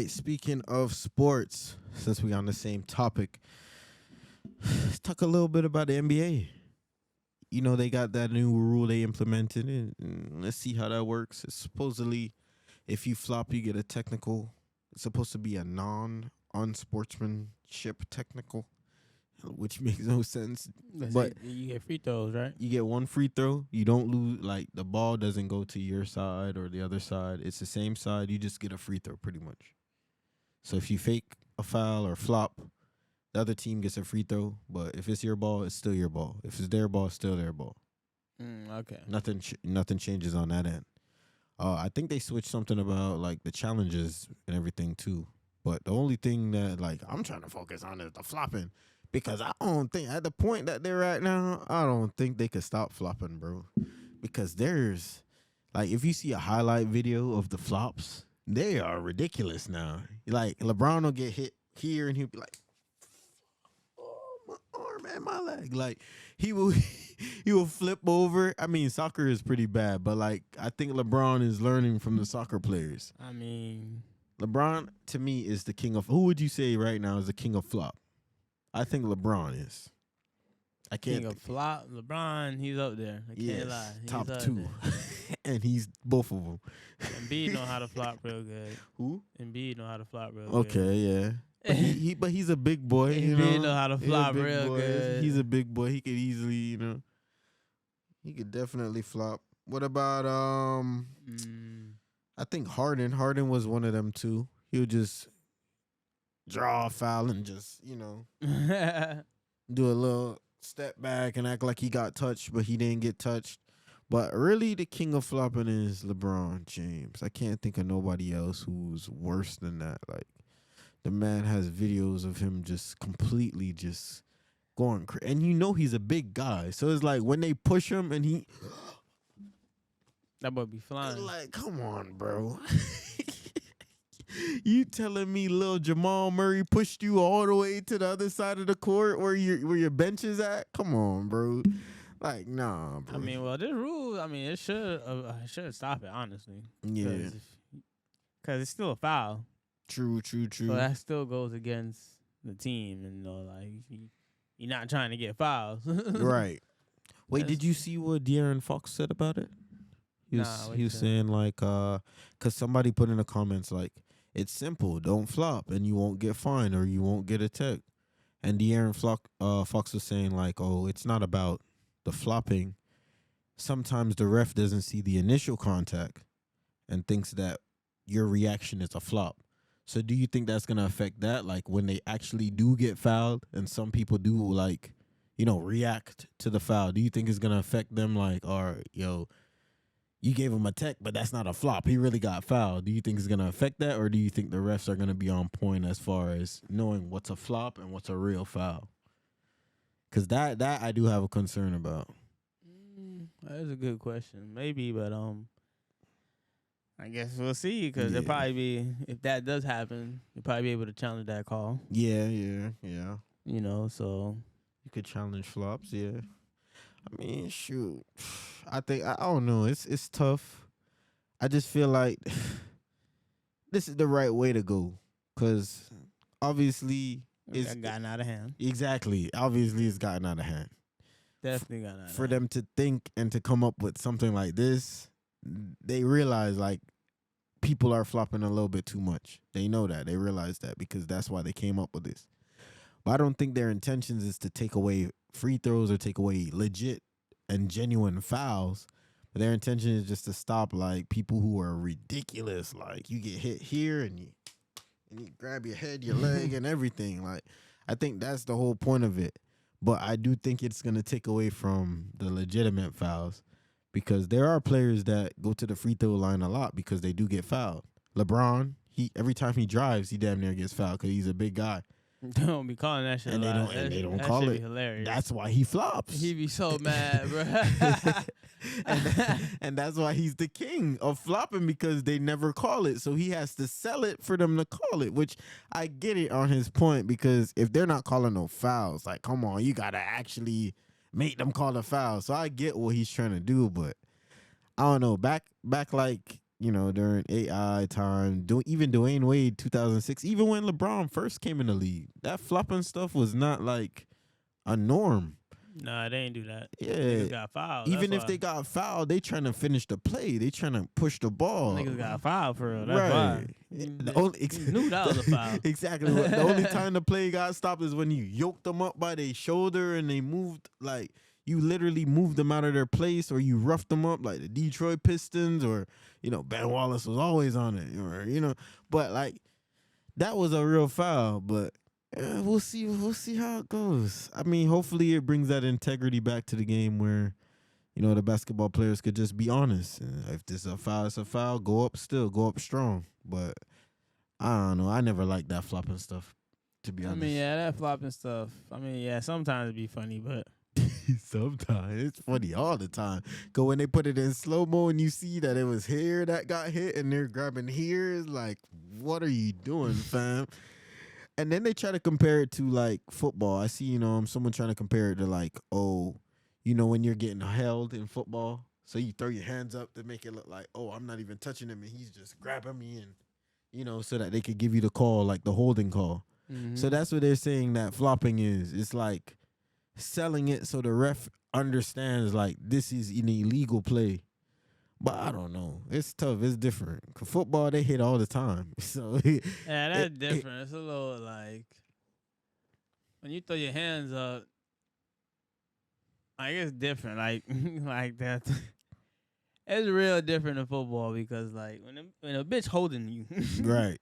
right. Speaking of sports, since we on the same topic, let's talk a little bit about the NBA. You know, they got that new rule they implemented, and let's see how that works. It's supposedly, if you flop, you get a technical. It's supposed to be a non-unsportsmanship technical, which makes no sense. But You get free throws, right? you get one free throw. You don't lose. Like the ball doesn't go to your side or the other side. It's the same side. You just get a free throw, pretty much. So if you fake a foul or flop, the other team gets a free throw. But if it's your ball, it's still your ball. If it's their ball, it's still their ball. Okay. Nothing changes on that end. I think they switched something about like the challenges and everything too. But the only thing that like I'm trying to focus on is the flopping, because I don't think at the point that they're at now, I don't think they could stop flopping, bro. Because there's like if you see a highlight video of the flops, they are ridiculous now. Like LeBron will get hit here and he'll be like, "Oh, my arm and my leg." Like he will he will flip over. I mean, soccer is pretty bad, but like I think LeBron is learning from the soccer players. I mean, LeBron to me is the king of. Who would you say right now is the king of flop? I think LeBron is. I can't. king of flop, LeBron, he's up there. I can't lie. He's top up two, there. and he's both of them. Embiid know how to flop real good. Who? Embiid know how to flop real good. Okay, yeah. But he's a big boy. You Embiid know? know how to He's a flop big real boy. good. He's a big boy. He could easily, he could definitely flop. What about I think Harden. Harden was one of them too. He would just draw a foul and just, do a little step back and act like he got touched, but he didn't get touched. But really, the king of flopping is LeBron James. I can't think of nobody else who's worse than that. Like, the man has videos of him just completely just going crazy. And he's a big guy. So it's like when they push him and he... That boy be flying. Like, come on, bro. You telling me little Jamal Murray pushed you all the way to the other side of the court where your bench is at? Come on, bro. Like, nah, bro. I mean, well, this rule, it should stop it, honestly. Yeah. Because it's still a foul. True. So that still goes against the team. And, you're not trying to get fouls. Right. Wait, did you see what De'Aaron Fox said about it? He was saying, like, because somebody put in the comments, like, it's simple. Don't flop, and you won't get fined or you won't get a tech. And De'Aaron Fox was saying, like, oh, it's not about the flopping. Sometimes the ref doesn't see the initial contact and thinks that your reaction is a flop. So do you think that's going to affect that? Like, when they actually do get fouled and some people do, like, react to the foul, do you think it's going to affect them, like, or, you gave him a tech, but that's not a flop. He really got fouled. Do you think it's going to affect that, or do you think the refs are going to be on point as far as knowing what's a flop and what's a real foul? Because that I do have a concern about. That is a good question. Maybe, but I guess we'll see, because they'll probably be, if that does happen, you'll probably be able to challenge that call. Yeah. So. You could challenge flops, yeah. I mean, shoot. I don't know. It's tough. I just feel like this is the right way to go, because obviously it's gotten out of hand. Exactly. Obviously, it's gotten out of hand. Definitely gotten out of hand. For them to think and to come up with something like this, they realize, like, people are flopping a little bit too much. They know that. They realize that, because that's why they came up with this. But I don't think their intentions is to take away free throws or take away legit and genuine fouls. But their intention is just to stop, like, people who are ridiculous. Like, you get hit here and you grab your head, your leg, and everything. Like, I think that's the whole point of it. But I do think it's going to take away from the legitimate fouls, because there are players that go to the free throw line a lot because they do get fouled. LeBron, every time he drives, he damn near gets fouled because he's a big guy. They don't be calling that shit. And they don't call it. Hilarious. That's why he flops. He be so mad, bro. and that's why he's the king of flopping, because they never call it. So he has to sell it for them to call it, which I get it on his point, because if they're not calling no fouls, like, come on, you got to actually make them call a foul. So I get what he's trying to do, but I don't know. Back like during AI time, even Dwayne Wade 2006, even when LeBron first came in the league, that flopping stuff was not like a norm. Nah, they ain't do that. Yeah, niggas got fouled. Even if they got fouled, they trying to finish the play. They trying to push the ball. Niggas got fouled for real. That's right. Knew that was a foul. Exactly. The only time the play got stopped is when you yoked them up by their shoulder and they moved like. You literally moved them out of their place, or you roughed them up like the Detroit Pistons, or Ben Wallace was always on it, or but like that was a real foul. But we'll see how it goes. I mean, hopefully it brings that integrity back to the game where the basketball players could just be honest. If this is a foul, it's a foul. Go up strong. But I don't know. I never liked that flopping stuff, to be honest. I mean, yeah, that flopping stuff. I mean, yeah, sometimes it'd be funny, but. Sometimes it's funny all the time. Cause when they put it in slow mo and you see that it was hair that got hit and they're grabbing hair, it's like, what are you doing, fam? And then they try to compare it to like football. I see, someone trying to compare it to like, when you're getting held in football, so you throw your hands up to make it look like, I'm not even touching him and he's just grabbing me and, so that they could give you the call, like the holding call. Mm-hmm. So that's what they're saying that flopping is. It's like selling it so the ref understands like this is an illegal play. But I don't know. It's tough. It's different. Cause football, they hit all the time. So yeah, that's different. It's a little like when you throw your hands up, like it's different. Like like that. It's real different in football because like when a bitch holding you, right,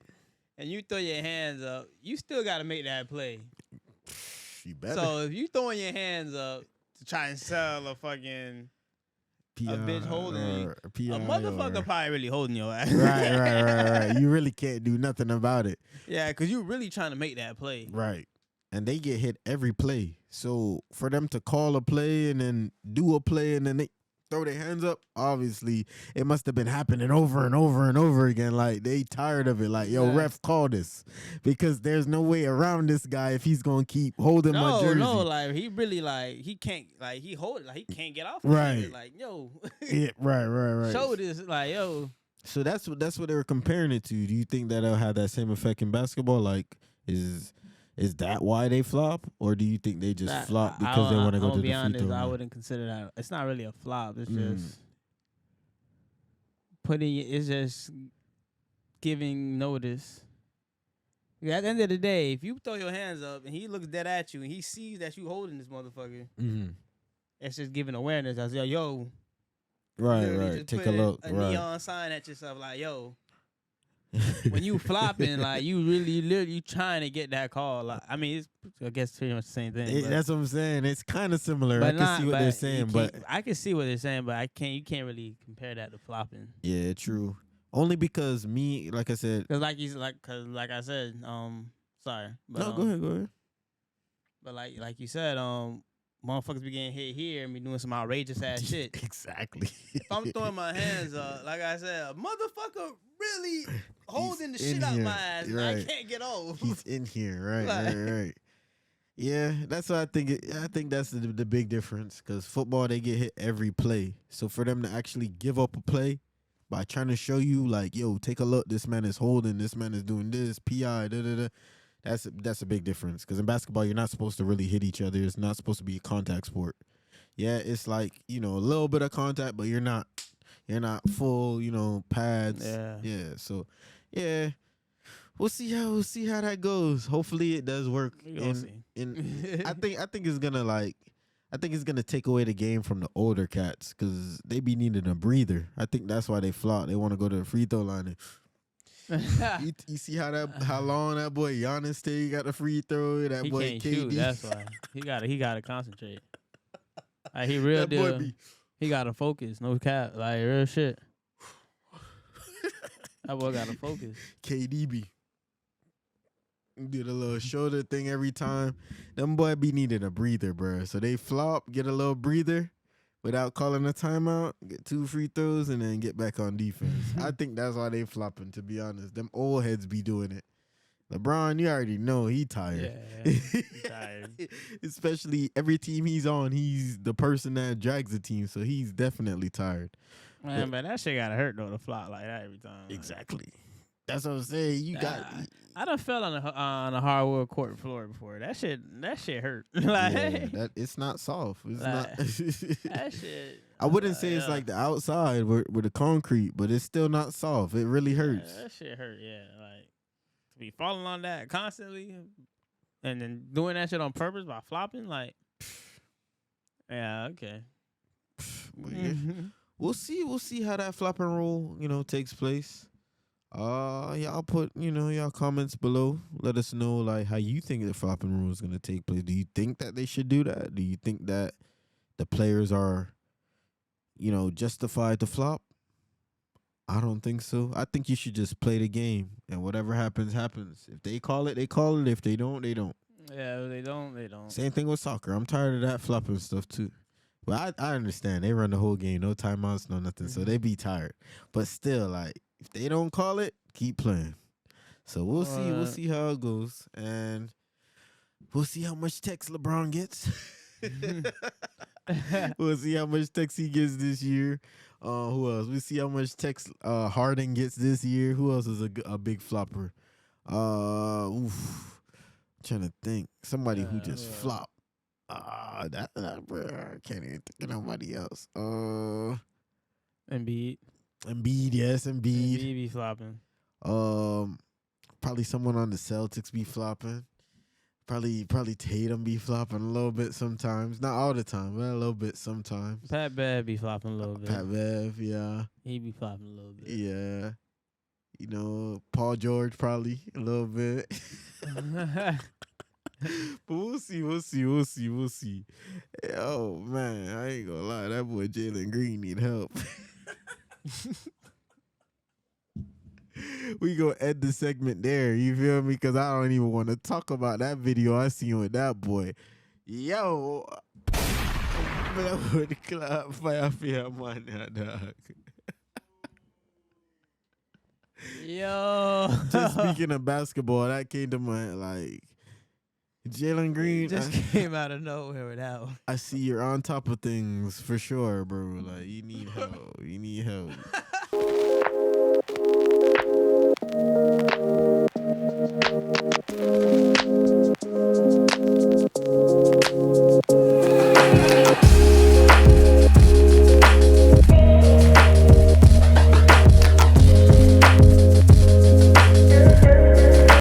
and you throw your hands up, you still got to make that play. You better. So if you throwing your hands up to try and sell a fucking a bitch holding you, a motherfucker probably really holding your ass. Right. You really can't do nothing about it. Yeah, because you really trying to make that play. Right. And they get hit every play. So for them to call a play and then do a play and then they throw their hands up, obviously it must have been happening over and over and over again. Like they tired of it. Like, yo, ref, call this, because there's no way around this guy if he's gonna keep holding my jersey. No, like he really he can't he hold it, like he can't get off. Right. Like yo. Yeah. Right. Show this, like yo. So that's what they were comparing it to. Do you think that'll have that same effect in basketball? Like, is that why they flop, or do you think they just flop because they want to go to the free throw line? I wouldn't consider that. It's not really a flop. It's just it's just giving notice. At the end of the day, if you throw your hands up and he looks dead at you and he sees that you holding this motherfucker, it's just giving awareness. I say, yo, right, take a look. A neon sign at yourself, like, yo. When you flopping, like you literally trying to get that call. Like, I mean, it's I guess pretty much the same thing. That's what I'm saying. It's kind of similar. I can see what they're saying, but I can see what they're saying, but you can't really compare that to flopping. Yeah, true. Only because like I said, because like I said, sorry. But, no, go ahead. But like you said, motherfuckers be getting hit here and be doing some outrageous ass shit. Exactly. If I'm throwing my hands up, like I said, a motherfucker really holding the shit out my ass, right. And I can't get off. He's in here, right. Yeah, that's what I think. I think that's the big difference, because football, they get hit every play. So for them to actually give up a play by trying to show you, like, yo, take a look, this man is holding, this man is doing this, PI, da-da-da. That's a big difference, because in basketball, you're not supposed to really hit each other. It's not supposed to be a contact sport. Yeah, it's like, a little bit of contact, but you're not full, pads. Yeah. So, yeah, we'll see how that goes. Hopefully, it does work. I think it's gonna take away the game from the older cats, because they be needing a breather. I think that's why they flop. They want to go to the free throw line. And you see how long that boy Giannis stay got the free throw. That he boy can't KD. Shoot, that's why he gotta concentrate. Like he real deal. He gotta focus. No cap. Like real shit. That boy gotta focus. KDB did a little shoulder thing every time. Them boy be needing a breather, bro. So they flop, get a little breather without calling a timeout, get 2 free throws, and then get back on defense. I think that's why they flopping, to be honest. Them old heads be doing it. LeBron, you already know he tired. Yeah, he tired. Especially every team he's on, he's the person that drags the team, so he's definitely tired. Man, but that shit gotta hurt though to flop like that every time. Exactly. That's what I'm saying. You got. I done fell on a hardwood court floor before. That shit hurt. Like, that it's not soft. It's like, not. That shit. I wouldn't say it's like the outside with the concrete, but it's still not soft. It really hurts. That shit hurt. Yeah, like to be falling on that constantly, and then doing that shit on purpose by flopping. Like, yeah, okay. We'll see how that flopping rule, takes place. Y'all put, y'all comments below. Let us know like how you think the flopping rule is gonna take place. Do you think that they should do that? Do you think that the players are, justified to flop? I don't think so. I think you should just play the game, and whatever happens, happens. If they call it, they call it. If they don't, they don't. Yeah, if they don't, they don't. Same thing with soccer. I'm tired of that flopping stuff too. But I understand. They run the whole game, no timeouts, no nothing. So they be tired. But still, like, if they don't call it, keep playing. So we'll see. We'll see how it goes. And we'll see how much text LeBron gets. We'll see how much text he gets this year. Who else? We'll see how much text Harden gets this year. Who else is a big flopper? I'm trying to think. Somebody who just flopped. Bro, I can't even think of nobody else. Embiid, yes, Embiid be flopping. Probably someone on the Celtics be flopping. Probably Tatum be flopping a little bit sometimes. Not all the time, but a little bit sometimes. Pat Bev be flopping a little bit. Pat Bev, yeah. He be flopping a little bit. Yeah. Paul George probably a little bit. But we'll see. Oh, man, I ain't gonna lie. That boy Jalen Green need help. We gonna end the segment there. You feel me? Because I don't even want to talk about that video I seen with that boy. Yo. That would clap fire for your man, dog. Yo. Just speaking of basketball, that came to mind, like, Jalen Green just came out of nowhere with that one. I see you're on top of things for sure, bro. Like, you need help.